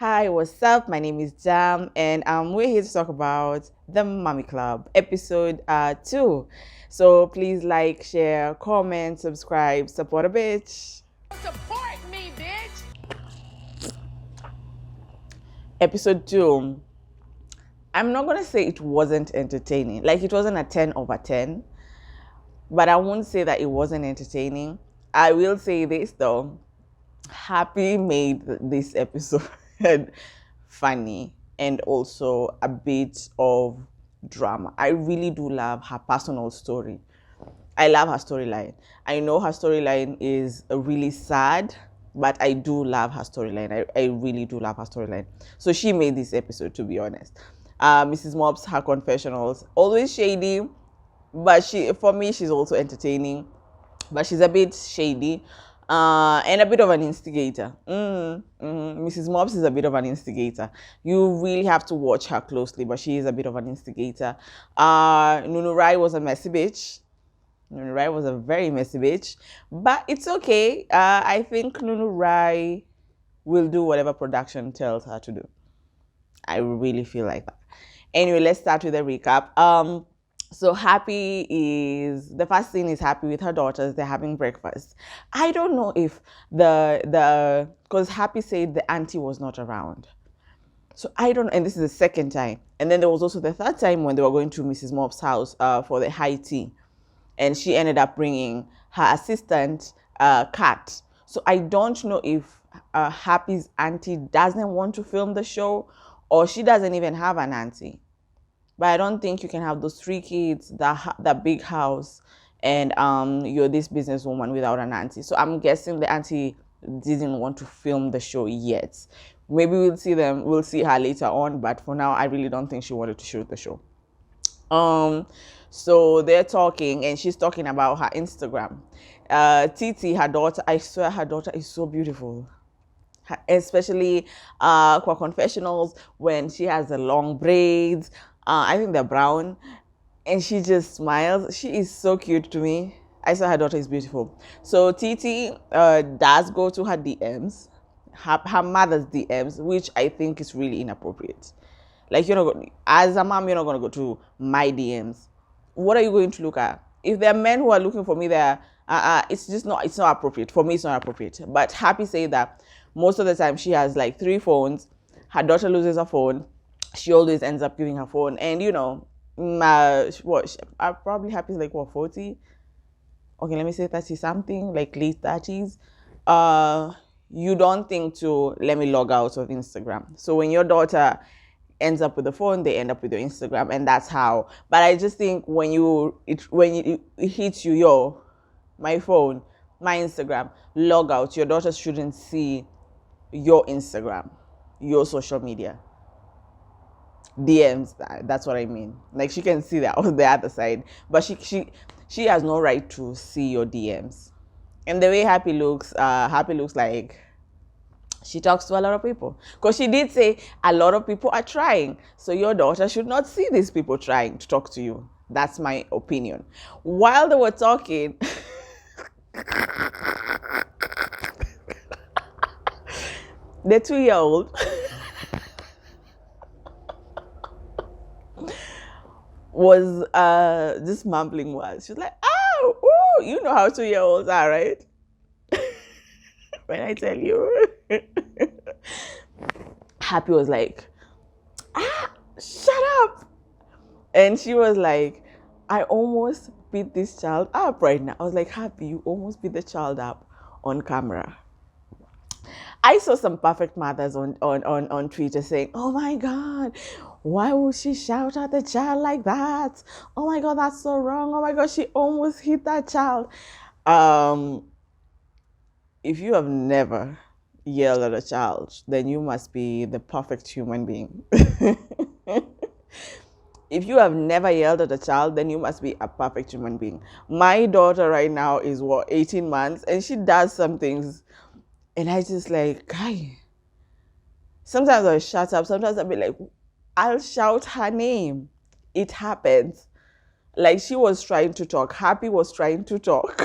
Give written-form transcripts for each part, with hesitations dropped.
Hi, what's up? My name is Jam, and we're here to talk about the Mommy Club, episode 2. So please like, share, comment, subscribe, support a bitch. Support me, bitch. Episode 2. I'm not gonna say it wasn't entertaining. Like it wasn't a 10 over 10, but I won't say that it wasn't entertaining. I will say this though. Happy made this episode funny and also a bit of drama. I really do love her personal story. I love her storyline. I know her storyline is really sad, but I do love her storyline. I really do love her storyline. So she made this episode, to be honest. Mrs. Mops, her confessionals, always shady, but for me, she's also entertaining, but she's a bit shady and a bit of an instigator. Mrs. Mops is a bit of an instigator. You really have to watch her closely, but she is a bit of an instigator. Nunu was a messy bitch. Nunu was a very messy bitch, but it's okay. I think Nunu will do whatever production tells her to do. I really feel like that. Anyway, let's start with a recap. So Happy is the first scene is Happy with her daughters. They're having breakfast. I don't know if because Happy said the auntie was not around. So I don't, and this is the second time. And then there was also the third time when they were going to Mrs. Mop's house for the high tea, and she ended up bringing her assistant Kat. So I don't know if Happy's auntie doesn't want to film the show, or she doesn't even have an auntie. But I don't think you can have those 3 kids, that big house, and you're this businesswoman without an auntie. So I'm guessing the auntie didn't want to film the show yet. Maybe we'll see her later on, but for now, I really don't think she wanted to shoot the show. So they're talking, and she's talking about her Instagram. Titi, her daughter, I swear her daughter is so beautiful. Especially for confessionals when she has the long braids. I think they're brown, and she just smiles. She is so cute to me. I saw her daughter is beautiful. So Titi does go to her DMs, her mother's DMs, which I think is really inappropriate. Like as a mom, you're not gonna go to my DMs. What are you going to look at? If there are men who are looking for me there, it's not appropriate. For me, it's not appropriate. But Happy say that most of the time she has like 3 phones. Her daughter loses her phone. She always ends up giving her phone. And probably Happy's like 40? Okay, let me say 30 something, like late 30s. You don't think to let me log out of Instagram. So when your daughter ends up with the phone, they end up with your Instagram, and that's how. But I just think when it hits you, my phone, my Instagram, log out. Your daughter shouldn't see your Instagram, your social media. DMs, that's what I mean. Like she can see that on the other side, but she has no right to see your DMs. And the way Happy looks like she talks to a lot of people, because she did say a lot of people are trying. So your daughter should not see these people trying to talk to you. That's my opinion. While they were talking, the 2-year-old was just mumbling words. She was like, "Oh, ooh," you know how 2-year-olds are, right? When I tell you. Happy was like, shut up. And she was like, I almost beat this child up right now. I was like, Happy, you almost beat the child up on camera. I saw some perfect mothers on Twitter saying, oh my God, why would she shout at the child like that? Oh my God, that's so wrong. Oh my God, she almost hit that child. If you have never yelled at a child, then you must be the perfect human being. If you have never yelled at a child, then you must be a perfect human being. My daughter right now is 18 months, and she does some things, and I just like, guy. Sometimes I shut up. Sometimes I'll be like, I'll shout her name. It happens. Like she was trying to talk. Happy was trying to talk.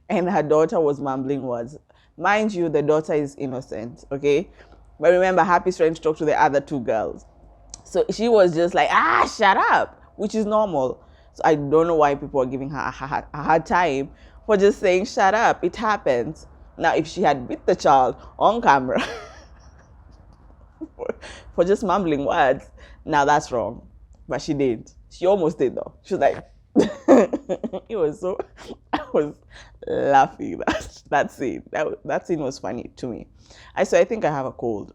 And her daughter was mumbling words. Mind you, the daughter is innocent, okay? But remember, Happy's trying to talk to the other two girls. So she was just like, shut up, which is normal. So I don't know why people are giving her a hard time for just saying, shut up, it happens. Now, if she had beat the child on camera for just mumbling words, now that's wrong. But she did. She almost did, though. She was like, it was so, I was laughing that scene. That scene was funny to me. I think I have a cold.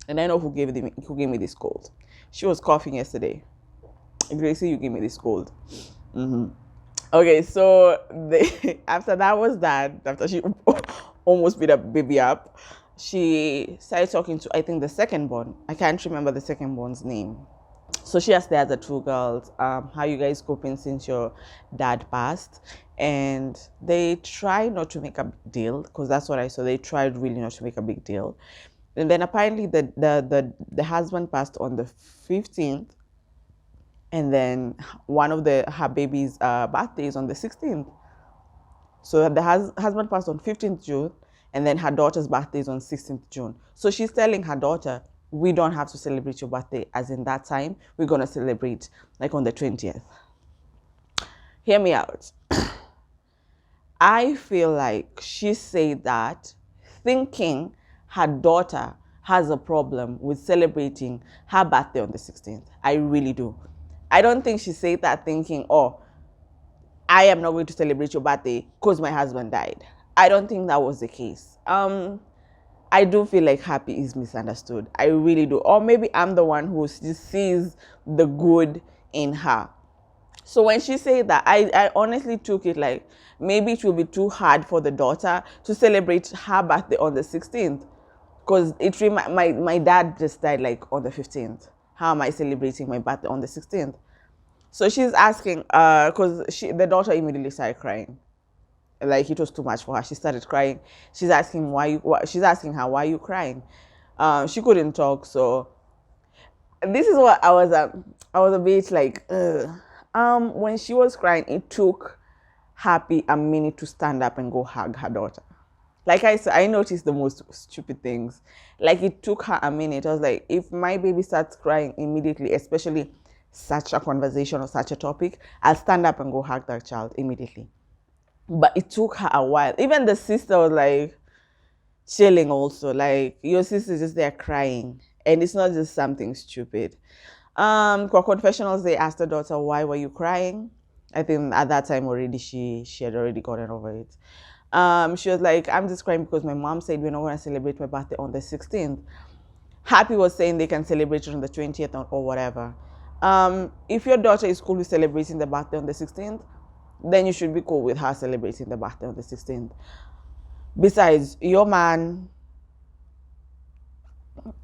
And I know who gave me this cold. She was coughing yesterday. Gracie, you gave me this cold. Okay, so after that was that, after she almost beat up baby up, she started talking to, I think, the second born. I can't remember the second born's name. So she asked the other two girls, how you guys coping since your dad passed? And they tried not to make a big deal, because that's what I saw. They tried really not to make a big deal. And then apparently the husband passed on the 15th, and then one of her baby's birthdays on the 16th. So the husband passed on 15th June, and then her daughter's birthday is on 16th June. So she's telling her daughter, we don't have to celebrate your birthday as in that time. We're going to celebrate like on the 20th. Hear me out. I feel like she said that thinking her daughter has a problem with celebrating her birthday on the 16th. I really do. I don't think she said that thinking, oh, I am not going to celebrate your birthday because my husband died. I don't think that was the case. I do feel like Happy is misunderstood. I really do. Or maybe I'm the one who just sees the good in her. So when she said that, I honestly took it like maybe it will be too hard for the daughter to celebrate her birthday on the 16th. Because my dad just died like on the 15th. How am I celebrating my birthday on the 16th? So she's asking, because the daughter immediately started crying. Like it was too much for her. She started crying. She's asking she's asking her, why are you crying? She couldn't talk. So this is what I was a bit like, when she was crying, it took Happy a minute to stand up and go hug her daughter. Like I said, I noticed the most stupid things. Like it took her a minute. I was like, if my baby starts crying immediately, especially such a conversation or such a topic, I'll stand up and go hug that child immediately. But it took her a while. Even the sister was like chilling also. Like your sister's just there crying. And it's not just something stupid. For confessionals, they asked the daughter, why were you crying? I think at that time already she had already gotten over it. She was like, I'm just crying because my mom said we're not going to celebrate my birthday on the 16th. Happy was saying they can celebrate it on the 20th or whatever. If your daughter is cool with celebrating the birthday on the 16th, then you should be cool with her celebrating the birthday on the 16th. Besides, your man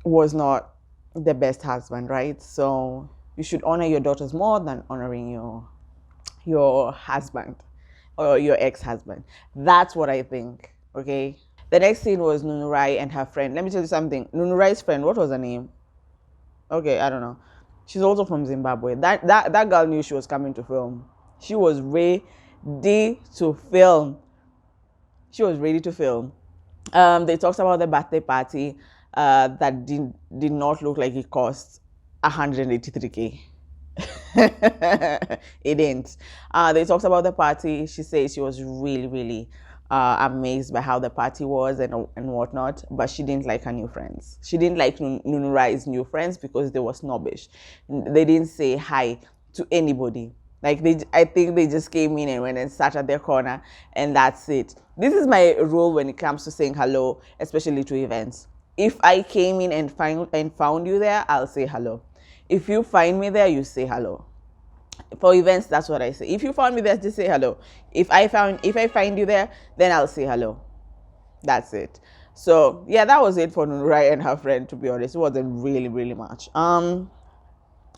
was not the best husband, right? So you should honor your daughters more than honoring your husband or your ex-husband. That's what I think, okay? The next scene was Nunu and her friend. Let me tell you something. Nunu friend, what was her name? Okay, I don't know. She's also from Zimbabwe. That girl knew she was coming to film. She was ready to film. She was ready to film. They talked about the birthday party that did not look like it cost 183K. It didn't. They talked about the party. She said she was really, really amazed by how the party was and whatnot, but she didn't like her new friends. She didn't like Nunu new friends because they were snobbish. They didn't say hi to anybody. Like I think they just came in and went and sat at their corner, and that's it. This is my rule when it comes to saying hello, especially to events. If I came in and found you there, I'll say hello. If you find me there, you say hello. For events, that's what I say. If you found me there, just say hello. If I find you there, then I'll say hello. That's it. So yeah, that was it for Nurai and her friend. To be honest, it wasn't really, really much.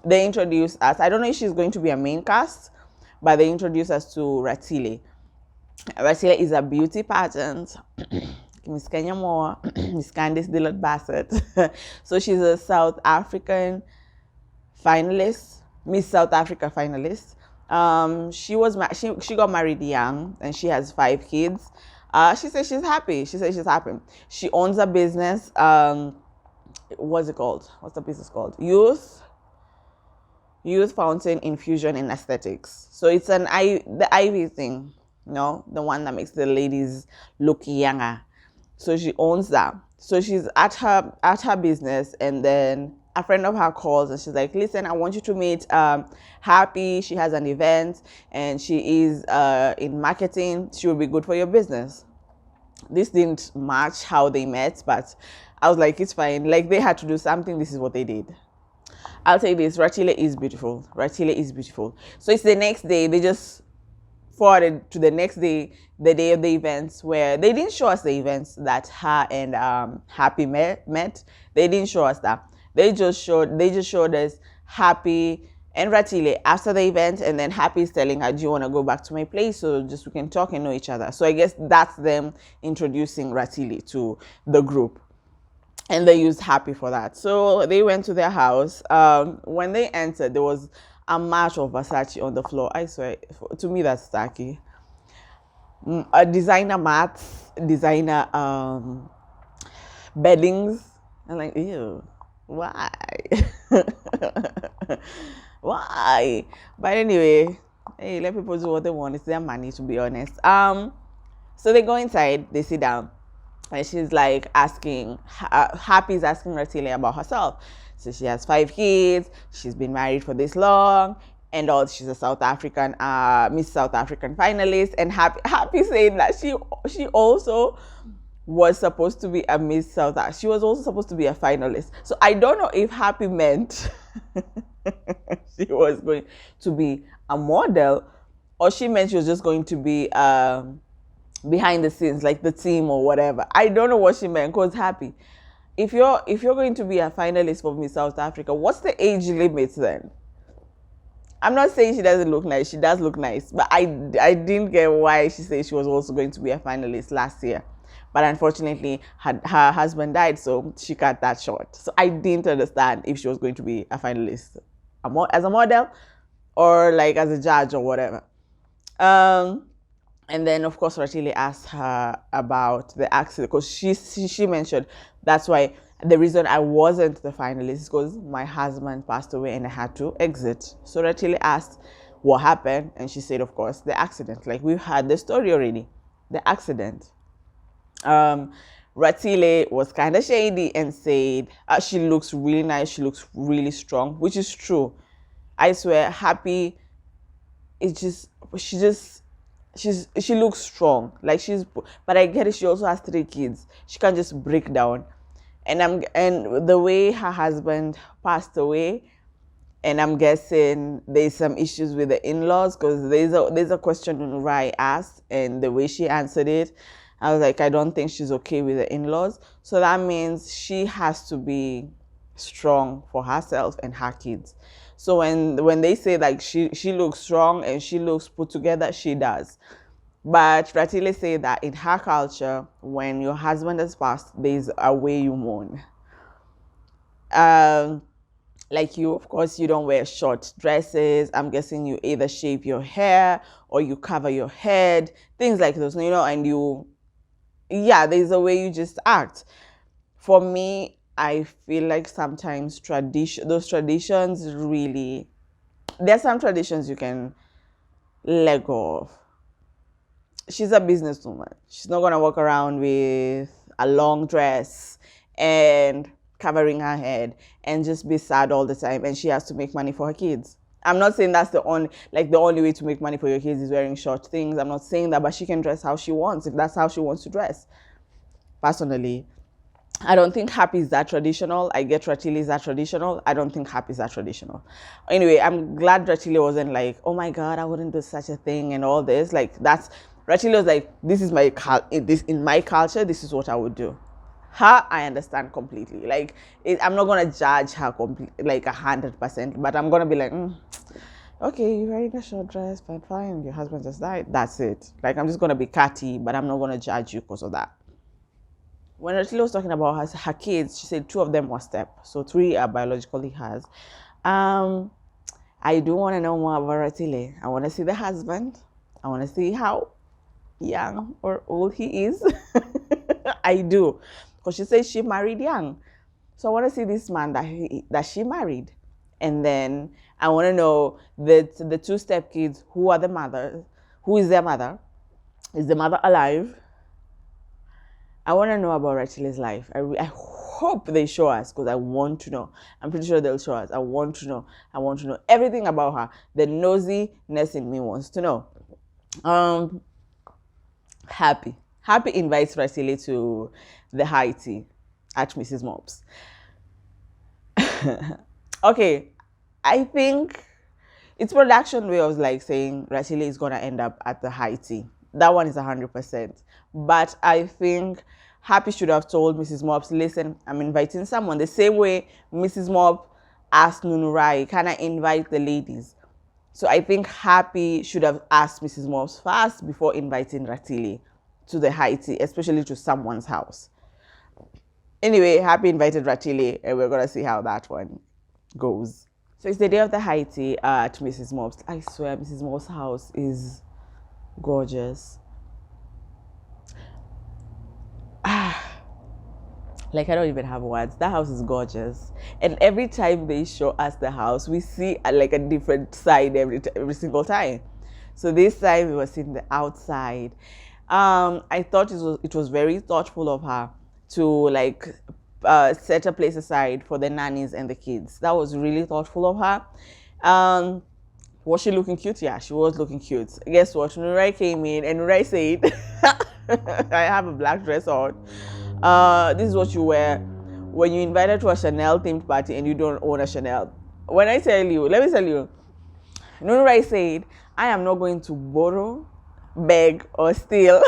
They introduced us. I don't know if she's going to be a main cast, but they introduced us to Ratile. Ratile is a beauty pageant. Miss Kenya Moore, Miss Candice Dillard Bassett. So she's a South African finalist, Miss South Africa finalist. She got married young and she has 5 kids. She says she's happy. She owns a business. what's it called? What's the business called? Youth Fountain Infusion in Aesthetics. So it's the Ivy thing, the one that makes the ladies look younger. So she owns that. So she's at her business, and then a friend of her calls and she's like, listen, I want you to meet Happy. She has an event and she is in marketing. She will be good for your business. This didn't match how they met, but I was like, it's fine. Like, they had to do something. This is what they did. I'll say this, Ratile is beautiful. Ratile is beautiful. So it's the next day. They just forwarded to the next day, the day of the events, where they didn't show us the events that her and Happy met. They didn't show us that. They just showed us Happy and Ratile after the event, and then Happy is telling her, do you want to go back to my place so just we can talk and know each other? So I guess that's them introducing Ratile to the group. And they used Happy for that. So they went to their house. When they entered, there was a match of Versace on the floor. I swear, to me, that's tacky. A designer mats, designer beddings. I'm like, ew, why? Why? But anyway, hey, let people do what they want. It's their money, to be honest. So they go inside, they sit down. And she's like Happy's asking Ratile about herself. So she has 5 kids, she's been married for this long, and all. She's a South African, Miss South African finalist. And Happy saying that she also was supposed to be a Miss South Africa. She was also supposed to be a finalist. So I don't know if Happy meant she was going to be a model, or she meant she was just going to be behind the scenes, like the team or whatever. I don't know what she meant. Cause Happy, if you're going to be a finalist for Miss South Africa, what's the age limit then? I'm not saying she doesn't look nice. She does look nice, but I didn't get why she said she was also going to be a finalist last year. But unfortunately, her husband died, so she cut that short. So I didn't understand if she was going to be a finalist as a model or like as a judge or whatever. And then, of course, Ratile asked her about the accident, because she mentioned that's why the reason I wasn't the finalist is because my husband passed away and I had to exit. So Ratile asked what happened, and she said, of course, the accident. Like, we've had the story already, the accident. Ratile was kind of shady and said she looks really nice, she looks really strong, which is true. I swear, Happy is she looks strong, like but I get it, she also has 3 kids. She can't just break down. And the way her husband passed away, and I'm guessing there's some issues with the in-laws, because there's a question Nunu asked, and the way she answered it, I was like, I don't think she's okay with the in-laws. So that means she has to be strong for herself and her kids. So when they say like she looks strong and she looks put together, she does. But Ratile said that in her culture, when your husband has passed, there's a way you mourn. Like you, of course, you don't wear short dresses. I'm guessing you either shave your hair or you cover your head, things like those, and there's a way you just act. For me, I feel like sometimes those traditions really, there's some traditions you can let go of. She's a businesswoman. She's not going to walk around with a long dress and covering her head and just be sad all the time, and she has to make money for her kids. I'm not saying that's the only way to make money for your kids is wearing short things. I'm not saying that, but she can dress how she wants if that's how she wants to dress. Personally, I don't think Happy is that traditional. I get Ratile is that traditional. I don't think Happy is that traditional. Anyway, I'm glad Ratile wasn't like, oh my God, I wouldn't do such a thing and all this. Like, Ratile was like, this is in my culture, this is what I would do. Her, I understand completely. Like, I'm not gonna judge her like 100%, but I'm gonna be like, okay, you're wearing a short dress, but fine, your husband just died. That's it. Like, I'm just gonna be catty, but I'm not gonna judge you because of that. When Ratile was talking about her kids, she said 2 of them were step, so 3 are biologically hers. I do want to know more about Ratile. I want to see the husband. I want to see how young or old he is. I do, because she says she married young. So I want to see this man that she married. And then I want to know the two stepkids, who are the mothers, who is their mother? Is the mother alive? I want to know about Ratile's life. I hope they show us, because I want to know. I'm pretty sure they'll show us. I want to know. I want to know everything about her. The nosiness in me wants to know. Happy invites Ratile to the high tea at Mrs. Mob's. Okay, I think it's production way of like saying Ratile is gonna end up at the high tea. That one is 100%. But I think Happy should have told Mrs. Mobs, listen, I'm inviting someone. The same way Mrs. Mob asked Nunu, can I invite the ladies? So I think Happy should have asked Mrs. Mobs first before inviting Ratile to the high tea, especially to someone's house. Anyway, Happy invited Ratile, and we're going to see how that one goes. So it's the day of the high tea at Mrs. Mob's. I swear, Mrs. Mob's house is gorgeous. Like, I don't even have words. That house is gorgeous. And every time they show us the house, we see like a different side every single time. So this time we were seeing the outside. I thought it was very thoughtful of her to like set a place aside for the nannies and the kids. That was really thoughtful of her. Was she looking cute? Yeah, she was looking cute. Guess what? Nurai came in and Nurai said, I have a black dress on. This is what you wear when you invited to a Chanel themed party and you don't own a Chanel. When I tell you, let me tell you, Nunurai said, I am not going to borrow, beg, or steal.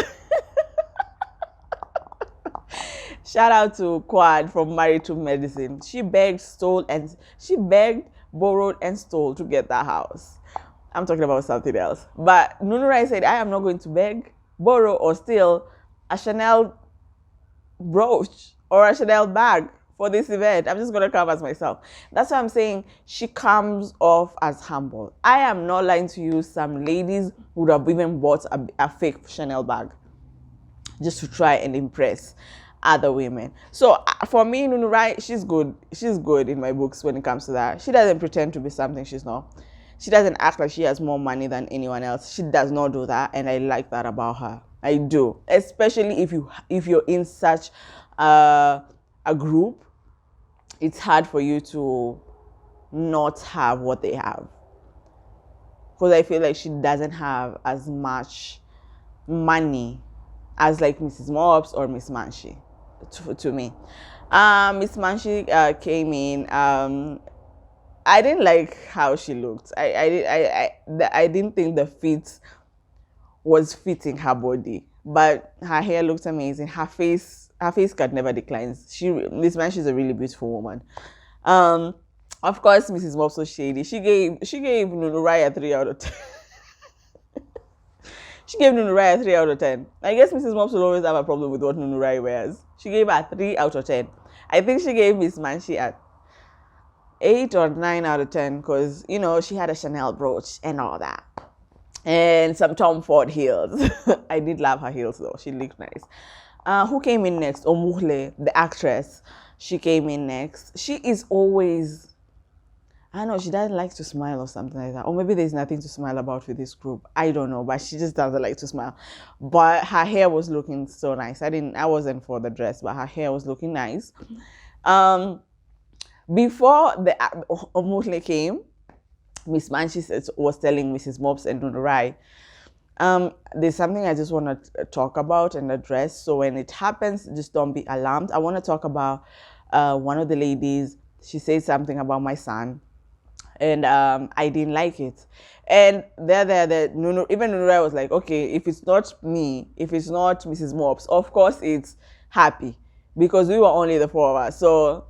Shout out to Quad from Married to Medicine. She begged, borrowed, and stole to get that house. I'm talking about something else. But Nunurai said, I am not going to beg, borrow, or steal a Chanel brooch or a Chanel bag for this event. I'm just going to come as myself. That's why I'm saying she comes off as humble. I am not lying to you. Some ladies would have even bought a fake Chanel bag just to try and impress other women. So for me, Nunurai, she's good. She's good in my books when it comes to that. She doesn't pretend to be something she's not. She doesn't act like she has more money than anyone else. She does not do that, and I like that about her. I do, especially if you're in such a group. It's hard for you to not have what they have, because I feel like she doesn't have as much money as like Mrs. Mobs or Miss Manshi. To me, Miss Manshi came in. I didn't like how she looked. I didn't think the fit was fitting her body, but her hair looked amazing. Her face cut never declines. Miss Manshi is a really beautiful woman. Of course, Mrs. Mobs was shady. She gave Nunurai a 3 out of 10. She gave Nunurai a 3 out of 10. I guess Mrs. Mobs will always have a problem with what Nunurai wears. She gave her a 3 out of 10. I think she gave Miss Manshi a 8 or 9 out of 10 because, you know, she had a Chanel brooch and all that. And some Tom Ford heels. I did love her heels though. She looked nice. Who came in next? Omuhle, the actress. She came in next. She is always, I don't know, she doesn't like to smile or something like that. Or maybe there's nothing to smile about with this group. I don't know, but she just doesn't like to smile. But her hair was looking so nice. I wasn't for the dress, but her hair was looking nice. Before the Omuhle came, Miss Manshi was telling Mrs. Mobs and Nunurai, there's something I just want to talk about and address. So when it happens, just don't be alarmed. I want to talk about one of the ladies. She said something about my son, and I didn't like it. And even Nunurai was like, okay, if it's not me, if it's not Mrs. Mobs, of course it's Happy, because we were only the 4 of us. So,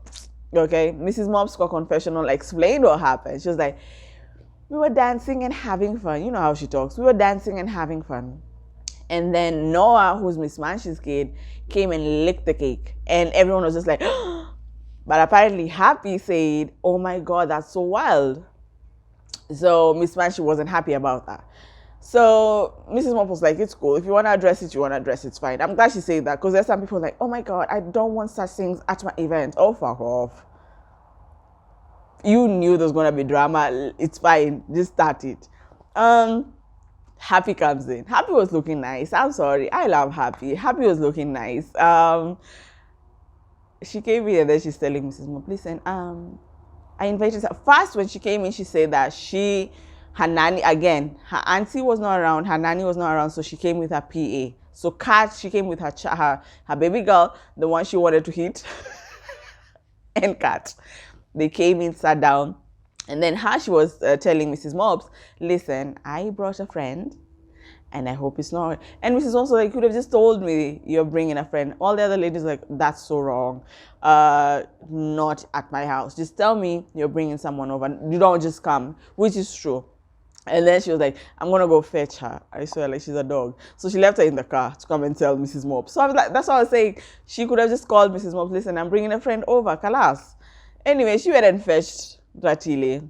okay, Mrs. Mobs got confessional, explained what happened. She was like, we were dancing and having fun. You know how she talks. We were dancing and having fun. And then Noah, who's Miss Manshi's kid, came and licked the cake. And everyone was just like, but apparently Happy said, oh my God, that's so wild. So Miss Manshi wasn't happy about that. So Mrs. Mop was like, it's cool. If you want to address it, you want to address it, it's fine. I'm glad she said that, because there's some people like, oh my God, I don't want such things at my event. Oh, fuck off. You knew there was going to be drama. It's fine. Just start it. Happy comes in. Happy was looking nice. I'm sorry. I love Happy. Happy was looking nice. She came in and then she's telling Mrs. Mop, listen, I invited her. First, when she came in, she said that her nanny, again, her auntie was not around, her nanny was not around, so she came with her PA. So Kat, she came with her baby girl, the one she wanted to hit, and Kat. They came in, sat down, and then she was telling Mrs. Mobs, listen, I brought a friend, and I hope it's not. And Mrs. also like, you could have just told me you're bringing a friend. All the other ladies like, that's so wrong. Not at my house. Just tell me you're bringing someone over. You don't just come, which is true. And then she was like, I'm going to go fetch her. I swear, like, she's a dog. So she left her in the car to come and tell Mrs. Mop. So I was like, that's what I was saying. She could have just called Mrs. Mop, listen, I'm bringing a friend over, kalas. Anyway, she went and fetched Ratile.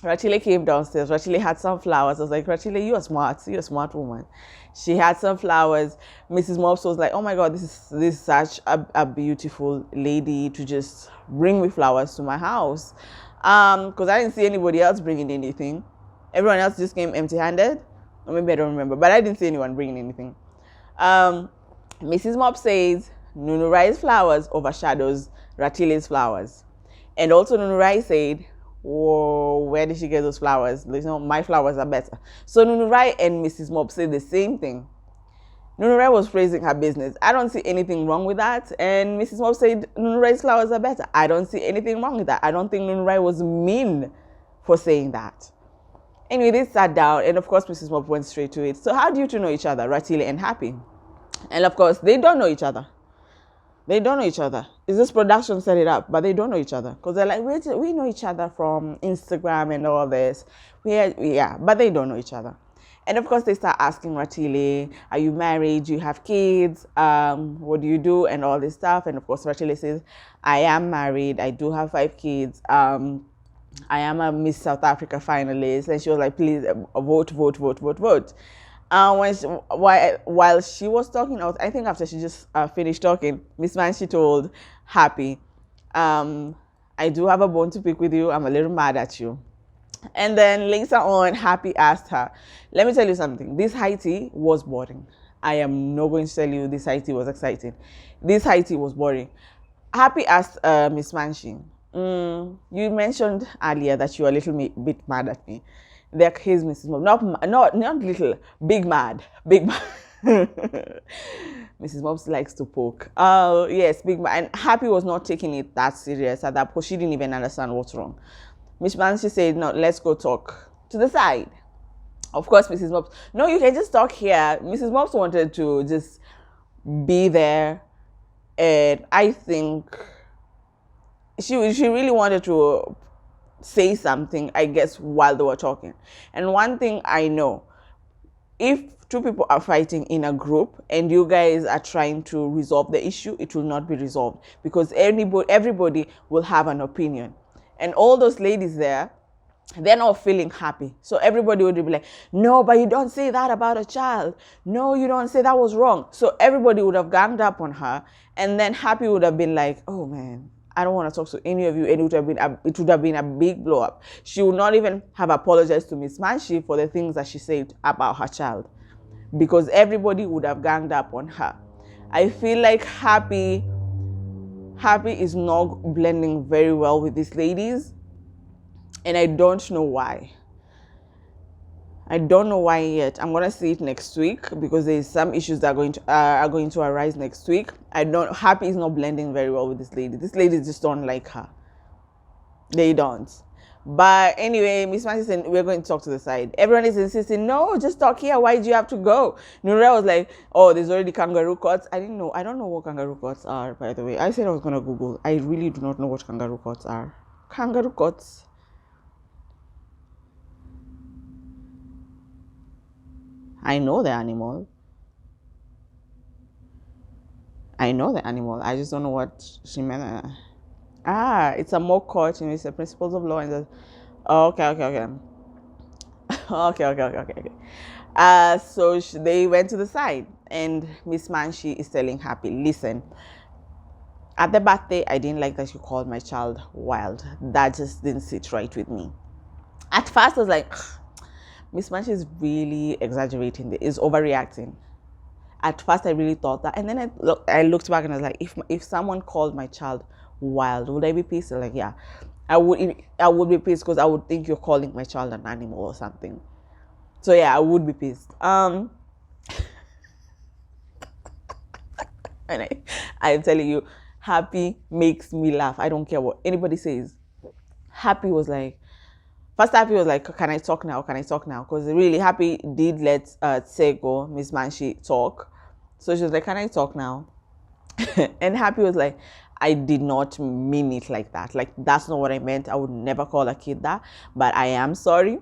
Ratile came downstairs. Ratile had some flowers. I was like, Ratile, you're smart. You're a smart woman. She had some flowers. Mrs. Mops was like, oh my God, this is such a beautiful lady to just bring me flowers to my house. Because I didn't see anybody else bringing anything. Everyone else just came empty-handed. Or maybe I don't remember. But I didn't see anyone bringing anything. Mrs. Mop says, Nunu Rai's flowers overshadows Ratile's flowers. And also Nunu Rai said, whoa, where did she get those flowers? You know, my flowers are better. So Nunu Rai and Mrs. Mop said the same thing. Nunu Rai was praising her business. I don't see anything wrong with that. And Mrs. Mop said Nunu Rai's flowers are better. I don't see anything wrong with that. I don't think Nunu Rai was mean for saying that. Anyway, they sat down, and of course Mrs. Mop went straight to it. So how do you two know each other, Ratile and Happy? And of course, they don't know each other. They don't know each other. It's this production set it up, but they don't know each other. Because they're like, we know each other from Instagram and all this. Yeah, but they don't know each other. And of course, they start asking Ratile, are you married? Do you have kids? What do you do? And all this stuff. And of course, Ratile says, I am married. I do have 5 kids. I am a Miss South Africa finalist. And she was like, please vote, vote, vote, vote, vote. While she was talking, I think after she just finished talking, Miss Manshi told Happy, I do have a bone to pick with you. I'm a little mad at you. And then later on, Happy asked her, let me tell you something. This high tea was boring. I am not going to tell you this high tea was exciting. This high tea was boring. Happy asked Miss Manshi, you mentioned earlier that you were a little bit mad at me. Here's Mrs. Mop. Not little, big mad. Big mad. Mrs. Mop likes to poke. Yes, big mad. And Happy was not taking it that serious at that point. She didn't even understand what's wrong. Miss Mansi said, no, let's go talk to the side. Of course, Mrs. Mops, no, you can just talk here. Mrs. Mops wanted to just be there. And I think she really wanted to say something, I guess, while they were talking. And one thing I know, if 2 people are fighting in a group and you guys are trying to resolve the issue, it will not be resolved because everybody will have an opinion. And all those ladies there, they're not feeling happy. So everybody would be like, no, but you don't say that about a child. No, you don't say that was wrong. So everybody would have ganged up on her. And then Happy would have been like, oh man, I don't want to talk to any of you. And it would have been a big blow up. She would not even have apologized to Miss Manshi for the things that she said about her child. Because everybody would have ganged up on her. I feel like Happy is not blending very well with these ladies. And I don't know why. I don't know why yet. I'm gonna see it next week because there's some issues that are going to arise next week. Happy is not blending very well with this lady. These ladies just don't like her. They don't. But anyway, Miss Mansi said, we're going to talk to the side. Everyone is insisting, no, just talk here. Why do you have to go? Nura was like, oh, there's already kangaroo courts. I don't know what kangaroo courts are, by the way. I said I was going to Google. I really do not know what kangaroo courts are. Kangaroo courts. I know the animal. I just don't know what she meant. It's a mock court. It's the principles of law. And okay. Okay. So they went to the side, and Miss Manshi is telling Happy, listen, at the birthday, I didn't like that you called my child wild. That just didn't sit right with me. At first, I was like, Miss Manshi is really exaggerating. Is overreacting. At first, I really thought that, and then I looked back and I was like, if someone called my child wild, would I be pissed? Like, yeah, I would be pissed because I would think you're calling my child an animal or something. So yeah, I would be pissed. And I'm telling you, Happy makes me laugh. I don't care what anybody says. Happy was like, can I talk now? Can I talk now? Because really, Happy did let Tsego, Miss Manshi, talk. So she was like, can I talk now? And Happy was like, I did not mean it like that. Like, that's not what I meant. I would never call a kid that, but I am sorry.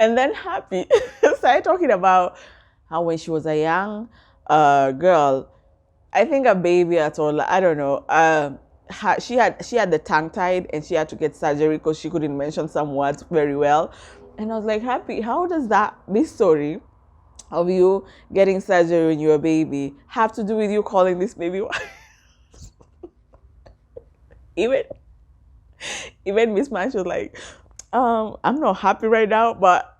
And then Happy started talking about how when she was a young girl, I think a baby at all, I don't know, she had the tongue tied and she had to get surgery because she couldn't mention some words very well. And I was like, Happy, how does this story of you getting surgery when you're a baby have to do with you calling this baby even Miss Manch was like, I'm not happy right now, but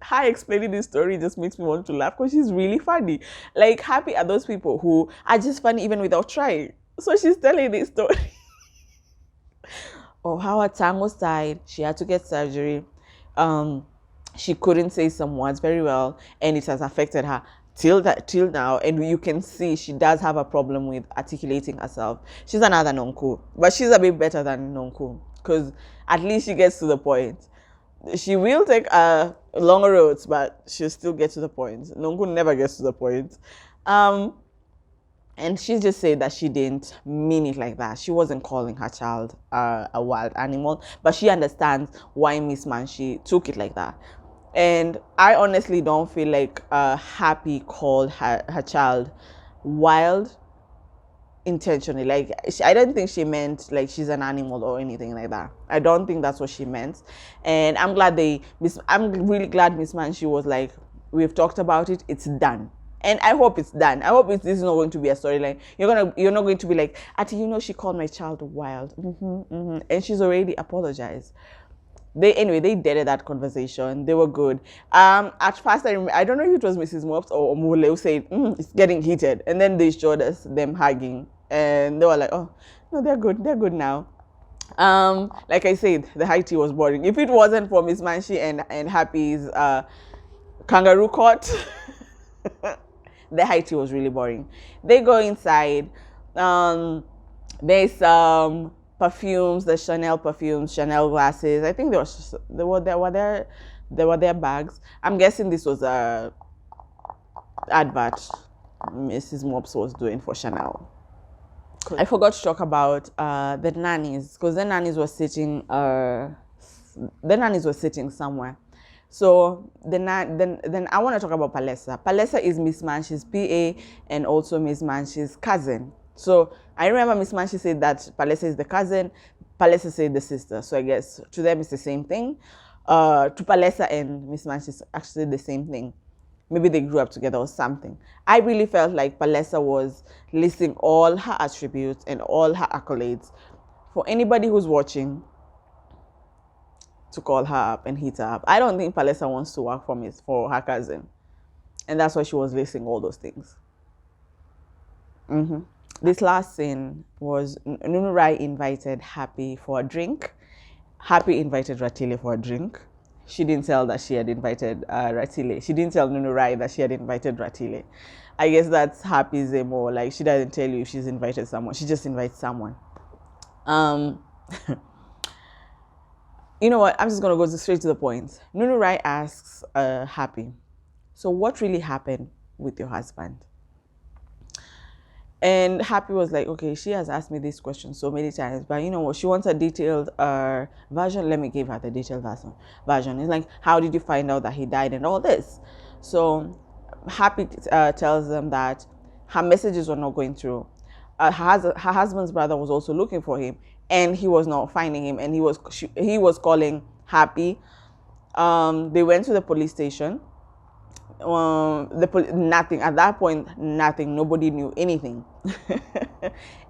her explaining this story just makes me want to laugh because she's really funny. Like, Happy are those people who are just funny even without trying. So she's telling this story of how her tongue was tied. She had to get surgery. She couldn't say some words very well, and it has affected her till now. And you can see she does have a problem with articulating herself. She's another Nonku, but she's a bit better than Nonku because at least she gets to the point. She will take longer roads, but she'll still get to the point. Nonku never gets to the point. And she just said that she didn't mean it like that. She wasn't calling her child a wild animal, but she understands why Miss Manshi took it like that. And I honestly don't feel like Happy called her child wild intentionally. Like, I don't think she meant like she's an animal or anything like that. I don't think that's what she meant. And I'm really glad Miss Manshi was like, we've talked about it, it's done. And I hope it's done. I hope this is not going to be a storyline. You're not going to be like, Ati, she called my child wild. And she's already apologized. They dated that conversation. They were good. At first, I don't know if it was Mrs. Mops or Omule who said, it's getting heated. And then they showed us them hugging. And they were like, oh, no, they're good. They're good now. Like I said, the high tea was boring. If it wasn't for Miss Manshi and Happy's kangaroo court, the high tea was really boring. They go inside. There's some perfumes, the Chanel perfumes, Chanel glasses. I think they were their bags. I'm guessing this was a advert Mrs. Mops was doing for Chanel. I forgot to talk about the nannies, because the nannies were sitting somewhere. So then I want to talk about Palesa. Palesa is Miss Manchi's PA and also Miss Manchi's cousin. So I remember Miss Manchi said that Palesa is the cousin, Palesa said the sister. So I guess to them it's the same thing. To Palesa and Miss Manchi is actually the same thing. Maybe they grew up together or something. I really felt like Palesa was listing all her attributes and all her accolades for anybody who's watching to call her up and hit her up. I don't think Palesa wants to work for her cousin. And that's why she was listing all those things. This last scene was Nunu Rai invited Happy for a drink. Happy invited Ratile for a drink. She didn't tell that she had invited Ratile. She didn't tell Nunu Rai that she had invited Ratile. I guess that's Happy's more like she doesn't tell you if she's invited someone. She just invites someone. You know what? I'm just going to go straight to the point. Nunu Rai asks Happy, so what really happened with your husband? And Happy was like, okay, she has asked me this question so many times, but you know what? She wants a detailed version. Let me give her the detailed version. It's like, how did you find out that he died and all this? So Happy tells them that her messages were not going through. Her husband's brother was also looking for him, and he was not finding him, and he was calling Happy They went to the police station. Nothing at that point, nothing, nobody knew anything.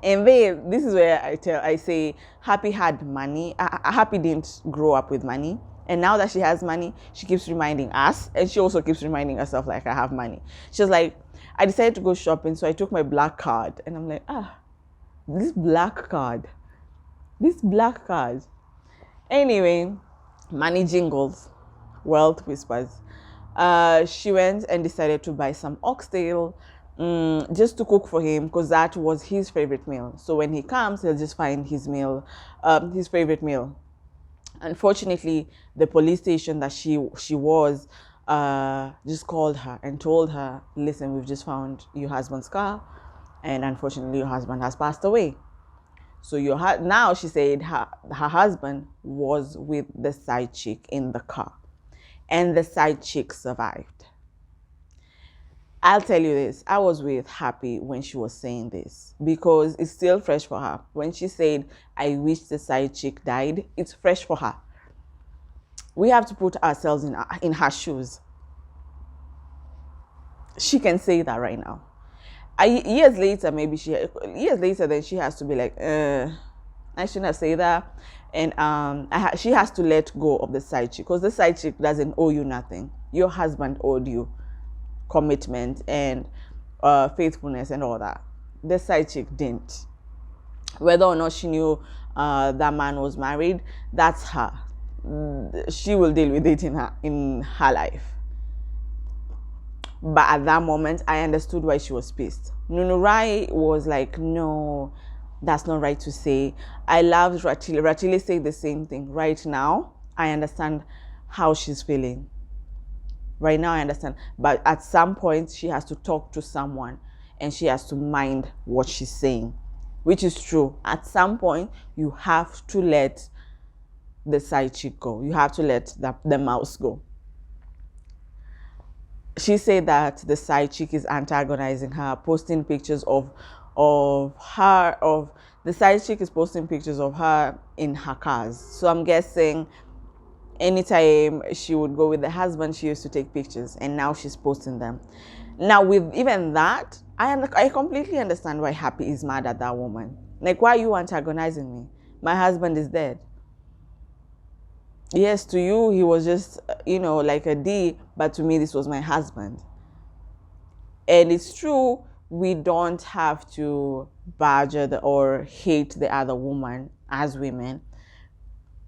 And then this is where I say Happy had money. Happy didn't grow up with money, and now that she has money, she keeps reminding us, and she also keeps reminding herself, like, I have money. She's like, I decided to go shopping, so I took my black card. And I'm like, this black card. Anyway, money jingles, wealth whispers. She went and decided to buy some oxtail, just to cook for him, because that was his favorite meal. So when he comes, he'll just find his favorite meal. Unfortunately, the police station that she was just called her and told her, listen, we've just found your husband's car, and unfortunately your husband has passed away. So now she said her husband was with the side chick in the car, and the side chick survived. I'll tell you this, I was with Happy when she was saying this, because it's still fresh for her. When she said, I wish the side chick died, it's fresh for her. We have to put ourselves in her shoes. She can say that right now. Years later, then she has to be like, I shouldn't have said that. And she has to let go of the side chick, because the side chick doesn't owe you nothing. Your husband owed you commitment and faithfulness and all that. The side chick didn't. Whether or not she knew that man was married, that's her. She will deal with it in her life. But at that moment, I understood why she was pissed. Nunu was like, no, that's not right to say. I loved Ratile. Ratile said the same thing. Right now, I understand how she's feeling. Right now, I understand. But at some point, she has to talk to someone, and she has to mind what she's saying, which is true. At some point, you have to let the side chick go. You have to let the mouse go. She said that the side chick is antagonizing her, posting pictures of the side chick is posting pictures of her in her cars. So I'm guessing anytime she would go with the husband, she used to take pictures, and now she's posting them. Now, with even that, I completely understand why Happy is mad at that woman. Like, why are you antagonizing me? My husband is dead. Yes, to you, he was just, like a D, but to me, this was my husband. And it's true, we don't have to badger or hate the other woman as women.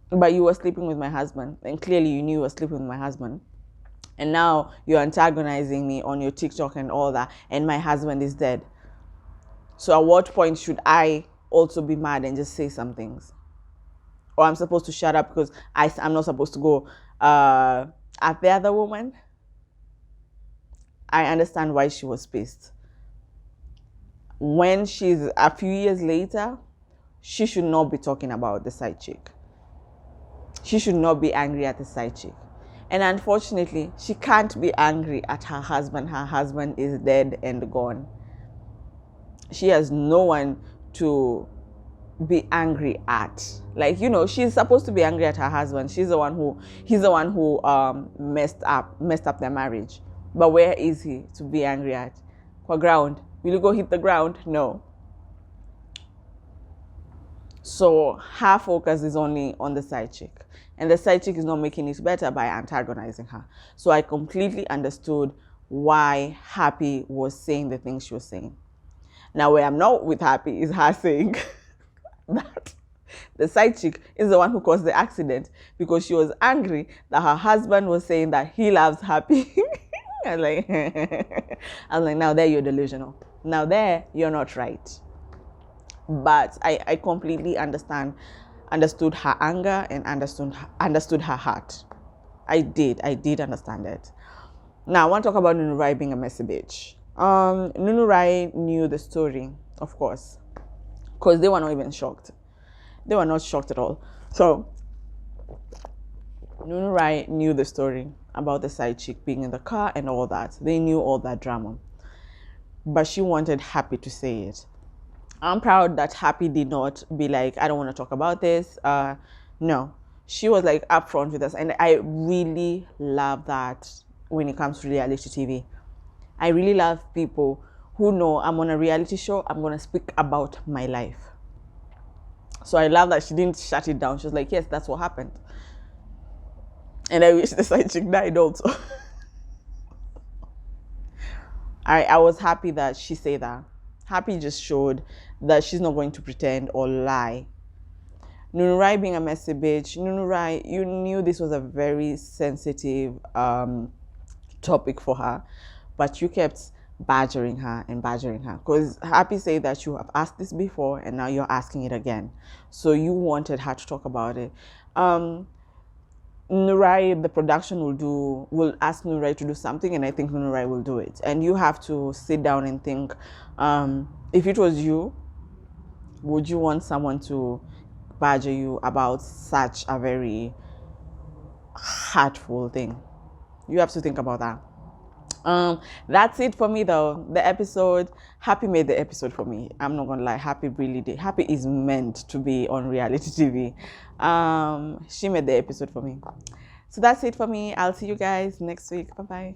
But you were sleeping with my husband, and clearly you knew you were sleeping with my husband. And now you're antagonizing me on your TikTok and all that, and my husband is dead. So at what point should I also be mad and just say some things? Or I'm supposed to shut up because I'm not supposed to go at the other woman? I understand why she was pissed. When she's a few years later, she should not be talking about the side chick. She should not be angry at the side chick. And unfortunately, she can't be angry at her husband. Her husband is dead and gone. She has no one to be angry at. Like, she's supposed to be angry at her husband. He's the one who messed up their marriage. But where is he to be angry at? Kwa ground. Will you go hit the ground? No. So her focus is only on the side chick. And the side chick is not making it better by antagonizing her. So I completely understood why Happy was saying the things she was saying. Now, where I'm not with Happy is her saying that the side chick is the one who caused the accident, because she was angry that her husband was saying that he loves Happy. I was like, now there you're delusional. Now there you're not right. But I completely understood her anger and understood her heart. I did understand it. Now I want to talk about Nunu being a messy bitch. Nunu knew the story, of course, because they were not even shocked. They were not shocked at all. So Nunu knew the story about the side chick being in the car and all that. They knew all that drama. But she wanted Happy to say it. I'm proud that Happy did not be like, I don't want to talk about this. No. she was like upfront with us, and I really love that when it comes to reality TV. I really love people who know I'm on a reality show, I'm going to speak about my life. So I love that she didn't shut it down. She was like, yes, that's what happened. And I wish the side chick died also. I was happy that she said that. Happy just showed that she's not going to pretend or lie. Nunu Rai being a messy bitch. Nunu Rai, you knew this was a very sensitive topic for her, but you kept badgering her and badgering her, because Happy said that you have asked this before and now you're asking it again. So you wanted her to talk about it. Nurai, the production will ask Nurai to do something, and I think Nurai will do it. And you have to sit down and think, if it was you, would you want someone to badger you about such a very hurtful thing? You have to think about that. That's it for me though. The episode, Happy made the episode for me. I'm not gonna lie, Happy really did. Happy is meant to be on reality TV. She made the episode for me. So that's it for me. I'll see you guys next week. Bye bye.